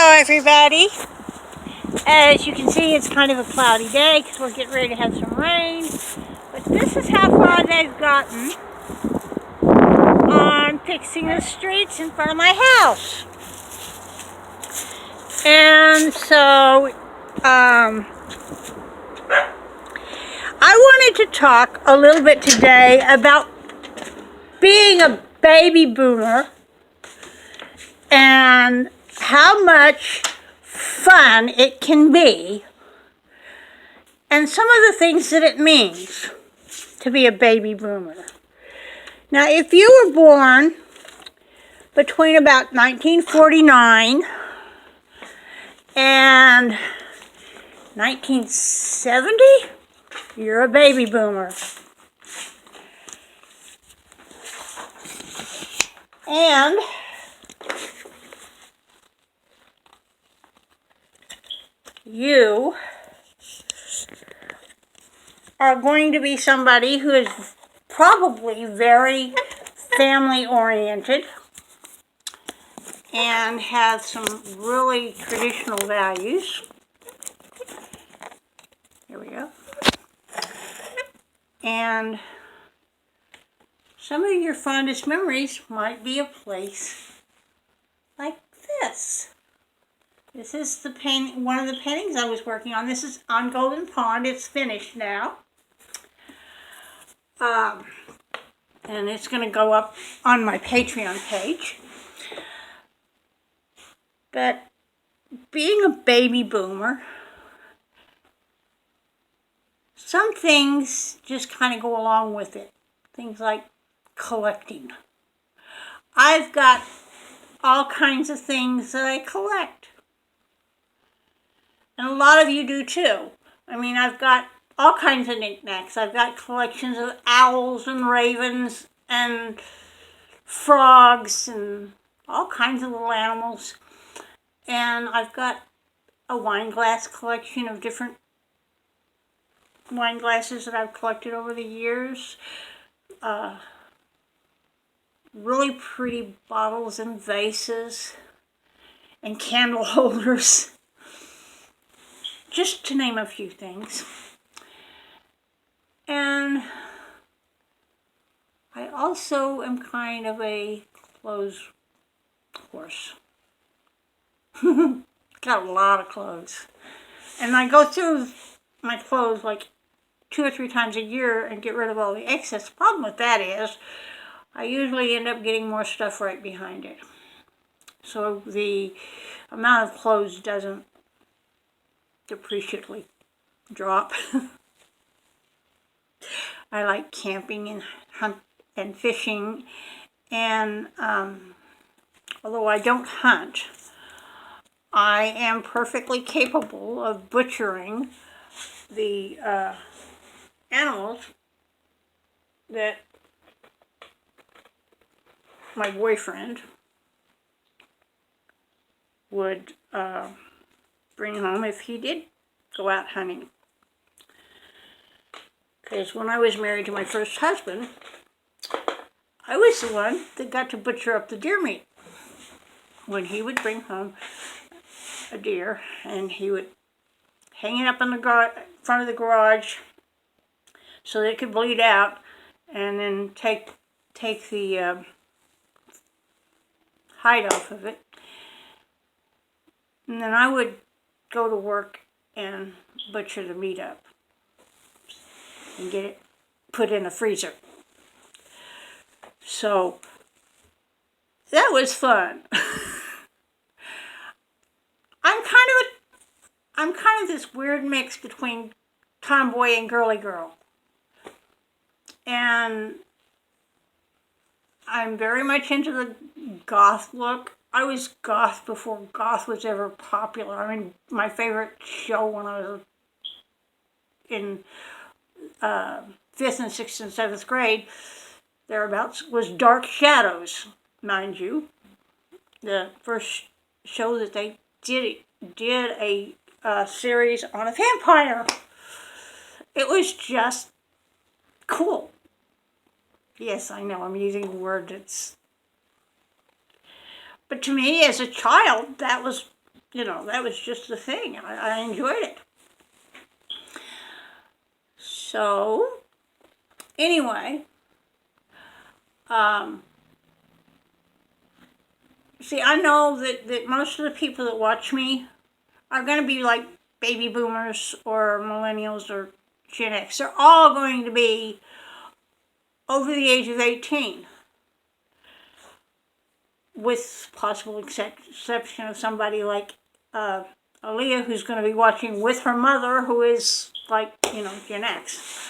Hello everybody. As you can see, it's kind of a cloudy day because we're getting ready to have some rain. But this is how far they've gotten on fixing the streets in front of my house. And so, I wanted to talk a little bit today about being a baby boomer and how much fun it can be, and some of the things that it means to be a baby boomer. Now, if you were born between about 1949 and 1970, you're a baby boomer. And you are going to be somebody who is probably very family oriented and has some really traditional values. Here we go. And some of your fondest memories might be a place like this. This is the painting, one of the paintings I was working on. This is on Golden Pond. It's finished now. And it's going to go up on my Patreon page. But being a baby boomer, some things just kind of go along with it. Things like collecting. I've got all kinds of things that I collect. And a lot of you do too. I mean, I've got all kinds of knickknacks. I've got collections of owls and ravens and frogs and all kinds of little animals. And I've got a wine glass collection of different wine glasses that I've collected over the years. Really pretty bottles and vases and candle holders. Just to name a few things. And I also am kind of a clothes horse. Got a lot of clothes. And I go through my clothes like 2 or 3 times a year and get rid of all the excess. The problem with that is I usually end up getting more stuff right behind it. So the amount of clothes doesn't appreciably drop. I like camping and hunt and fishing, and although I don't hunt, I am perfectly capable of butchering the animals that my boyfriend would bring home if he did go out hunting. Because when I was married to my first husband, I was the one that got to butcher up the deer meat. When he would bring home a deer, and he would hang it up in the front of the garage so that it could bleed out, and then take the hide off of it. And then I would go to work and butcher the meat up and get it put in a freezer. So that was fun. I'm kind of this weird mix between tomboy and girly girl. And I'm very much into the goth look. I was goth before goth was ever popular. I mean, my favorite show when I was in 5th and 6th and 7th grade, thereabouts, was Dark Shadows, mind you. The first show that they did a series on a vampire. It was just cool. Yes, I know, I'm using a word that's... But to me, as a child, that was that was just the thing. I enjoyed it. So, anyway, see, I know that most of the people that watch me are going to be like baby boomers or millennials or Gen X. They're all going to be over the age of 18, with possible exception of somebody like Aaliyah, who's going to be watching with her mother, who is like, Gen X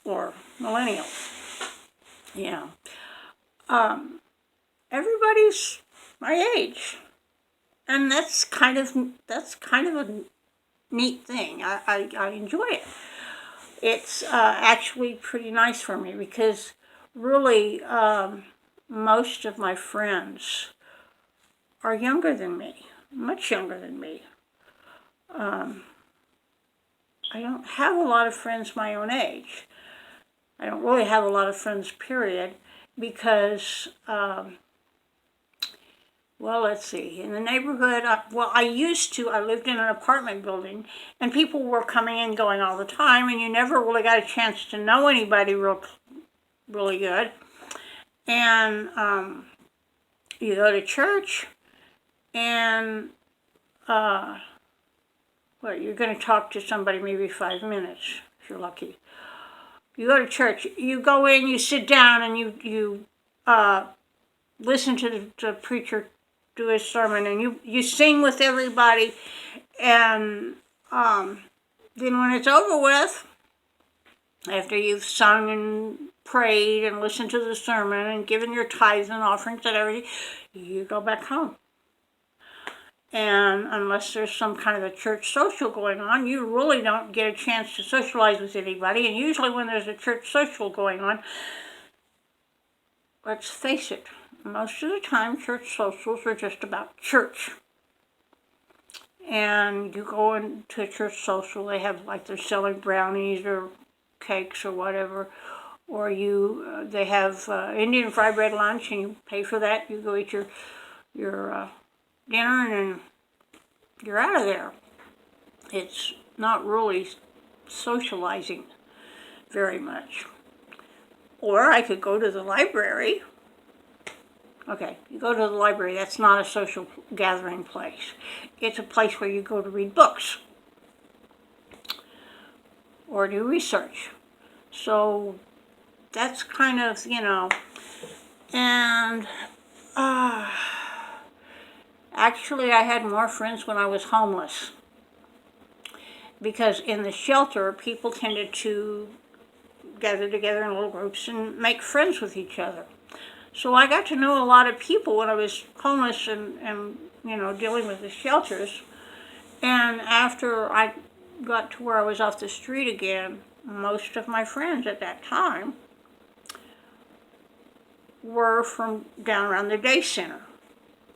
or millennial. Everybody's my age, and that's kind of a neat thing. I enjoy it. It's actually pretty nice for me because really most of my friends are younger than me, much younger than me. I don't have a lot of friends my own age. I don't really have a lot of friends, period, because, let's see, in the neighborhood, I lived in an apartment building, and people were coming and going all the time, and you never really got a chance to know anybody really good. And you go to church, and you're going to talk to somebody maybe 5 minutes, if you're lucky. You go to church, you go in, you sit down, and you listen to the preacher do his sermon, and you sing with everybody, and then when it's over with, after you've sung and prayed and listened to the sermon and given your tithes and offerings and everything, you go back home. And unless there's some kind of a church social going on, you really don't get a chance to socialize with anybody. And usually when there's a church social going on, let's face it, most of the time church socials are just about church. And you go into a church social, they have they're selling brownies or cakes or whatever, or they have Indian fried bread lunch, and you pay for that. You go eat your dinner, and then you're out of there. It's not really socializing very much. Or I could go to the library. Okay, you go to the library, that's not a social gathering place. It's a place where you go to read books or do research. So that's kind of, and actually I had more friends when I was homeless, because in the shelter people tended to gather together in little groups and make friends with each other. So I got to know a lot of people when I was homeless and dealing with the shelters. And after I got to where I was off the street again, most of my friends at that time were from down around the day center,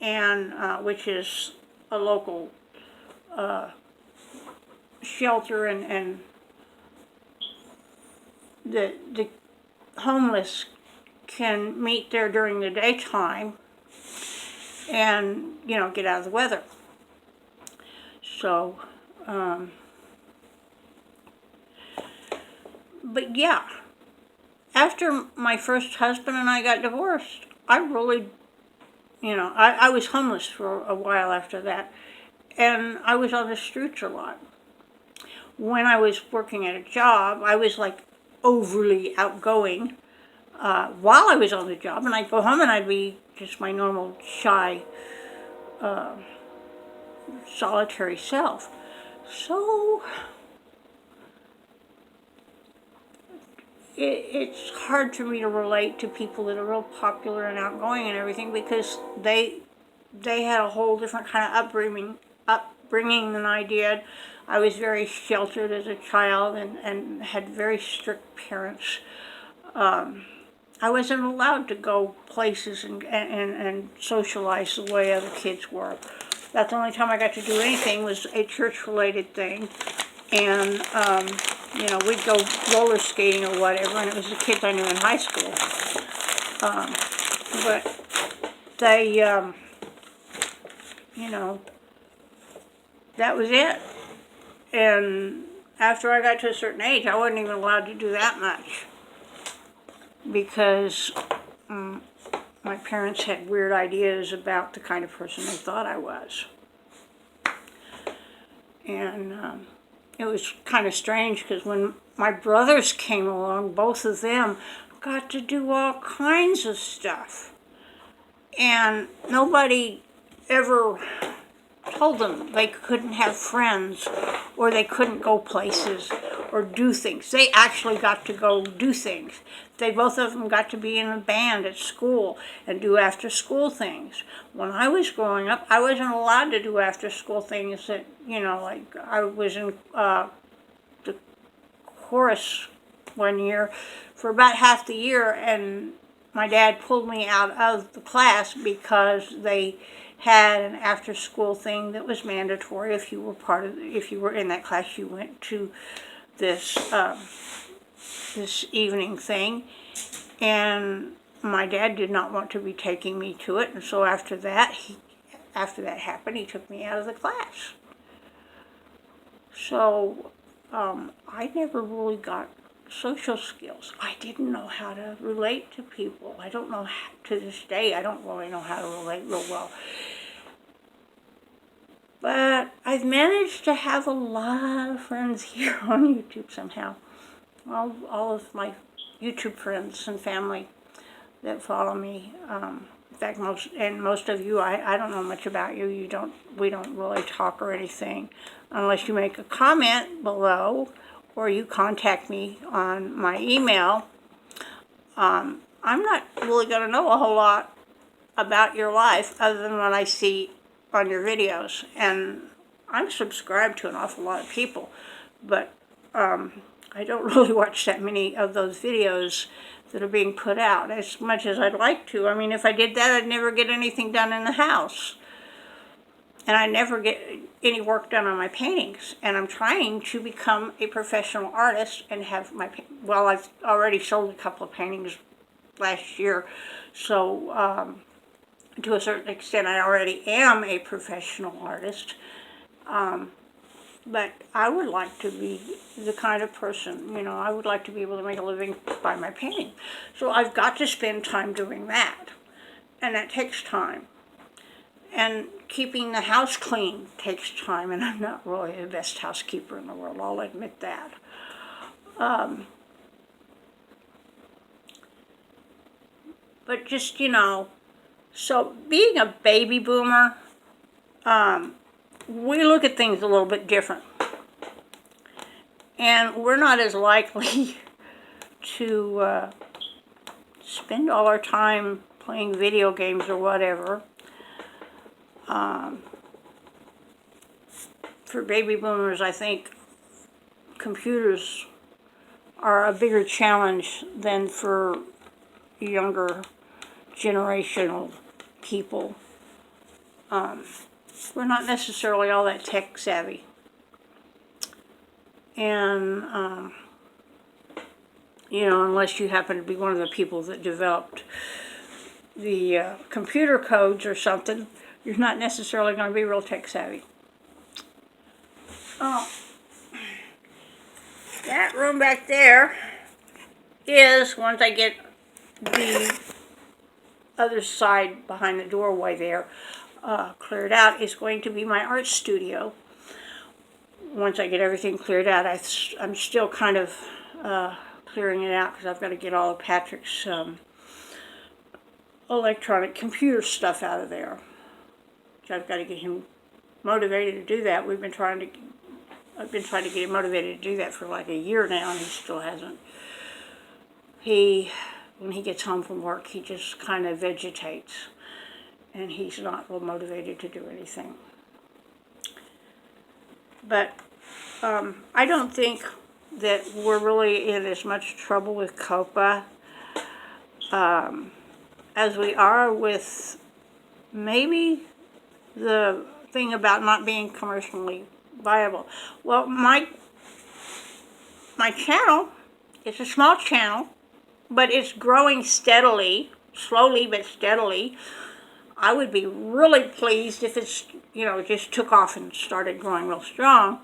and which is a local shelter, and the homeless can meet there during the daytime and get out of the weather. So but yeah, after my first husband and I got divorced, I really, I was homeless for a while after that, and I was on the streets a lot. When I was working at a job, I was overly outgoing while I was on the job, and I'd go home and I'd be just my normal shy, solitary self. So it's hard for me to relate to people that are real popular and outgoing and everything, because they had a whole different kind of upbringing than I did. I was very sheltered as a child and had very strict parents. I wasn't allowed to go places and socialize the way other kids were. That's the only time I got to do anything was a church-related thing. And, we'd go roller skating or whatever, and it was the kids I knew in high school. But they, that was it. And after I got to a certain age, I wasn't even allowed to do that much because my parents had weird ideas about the kind of person they thought I was. And it was kind of strange because when my brothers came along, both of them got to do all kinds of stuff. And nobody ever told them they couldn't have friends or they couldn't go places or do things. They actually got to go do things. They both of them got to be in a band at school and do after school things. When I was growing up, I wasn't allowed to do after school things that, like I was in the chorus one year for about half the year, and my dad pulled me out of the class because they had an after school thing that was mandatory. If you were in that class, you went to this this evening thing, and my dad did not want to be taking me to it, and so after that happened, he took me out of the class. So I never really got social skills. I didn't know how to relate to people. I don't know to this day. I don't really know how to relate real well. But I've managed to have a lot of friends here on YouTube somehow. All of my YouTube friends and family that follow me. In fact, most of you, I don't know much about you. We don't really talk or anything unless you make a comment below or you contact me on my email. I'm not really going to know a whole lot about your life other than what I see on your videos. And I'm subscribed to an awful lot of people, but I don't really watch that many of those videos that are being put out as much as I'd like to. I mean, if I did that, I'd never get anything done in the house. And I never get any work done on my paintings. And I'm trying to become a professional artist and have I've already sold a couple of paintings last year. So to a certain extent, I already am a professional artist. But I would like to be the kind of person, I would like to be able to make a living by my painting. So I've got to spend time doing that. And that takes time. And keeping the house clean takes time, and I'm not really the best housekeeper in the world, I'll admit that. But just, so being a baby boomer, we look at things a little bit different. And we're not as likely to spend all our time playing video games or whatever. For baby boomers, I think computers are a bigger challenge than for younger generational people. We're not necessarily all that tech savvy. And, unless you happen to be one of the people that developed the computer codes or something, you're not necessarily going to be real tech savvy. Oh, that room back there is, once I get the other side behind the doorway there cleared out, is going to be my art studio. Once I get everything cleared out, I'm still kind of clearing it out because I've got to get all of Patrick's electronic computer stuff out of there. So I've got to get him motivated to do that. I've been trying to get him motivated to do that for like a year now, and he still hasn't. When he gets home from work, he just kind of vegetates, and he's not real motivated to do anything. But I don't think that we're really in as much trouble with COPA as we are with maybe the thing about not being commercially viable. Well, my channel, it's a small channel, but it's growing steadily, slowly but steadily. I would be really pleased if it's, just took off and started growing real strong.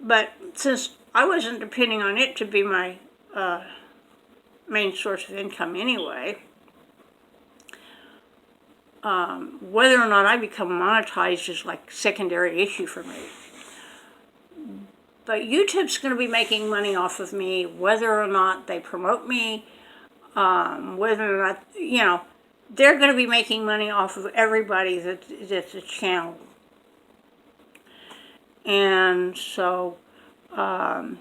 But since I wasn't depending on it to be my main source of income anyway, whether or not I become monetized is like secondary issue for me. But YouTube's going to be making money off of me, whether or not they promote me, whether or not, they're going to be making money off of everybody that's a channel. And so, after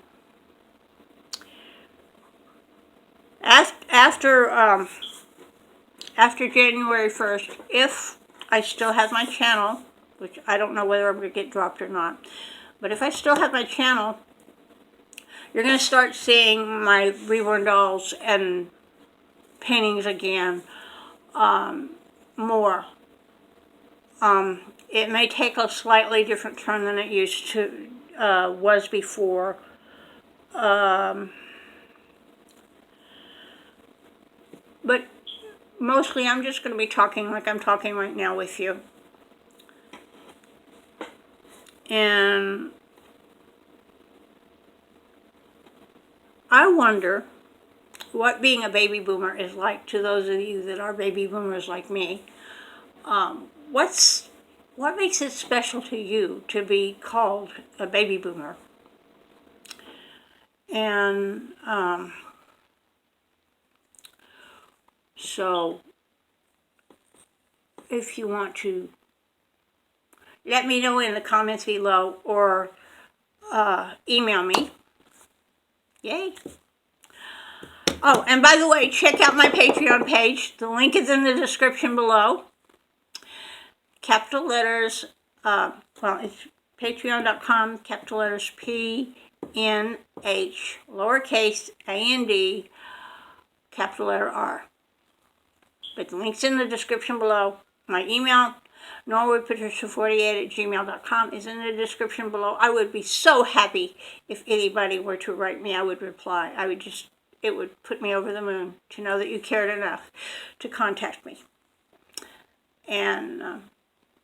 January 1st, if I still have my channel, which I don't know whether I'm going to get dropped or not, but if I still have my channel, you're going to start seeing my reborn dolls and paintings again, more. It may take a slightly different turn than it used to, was before. But mostly I'm just going to be talking like I'm talking right now with you. And I wonder what being a baby boomer is like to those of you that are baby boomers like me. What makes it special to you to be called a baby boomer? And so if you want to let me know in the comments below or email me. Yay! Oh, and by the way, check out my Patreon page. The link is in the description below. Capital letters, it's patreon.com, capital letters PNH, lowercase AND, capital letter R. But the link's in the description below. My email, norwoodpatricia48@gmail.com, is in the description below. I would be so happy if anybody were to write me. I would reply. It would put me over the moon to know that you cared enough to contact me. And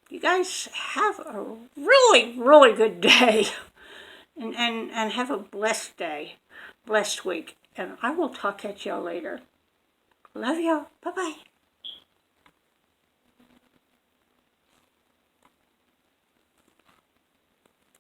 you guys have a really, really good day. And have a blessed day, blessed week. And I will talk at y'all later. Love y'all. Bye-bye.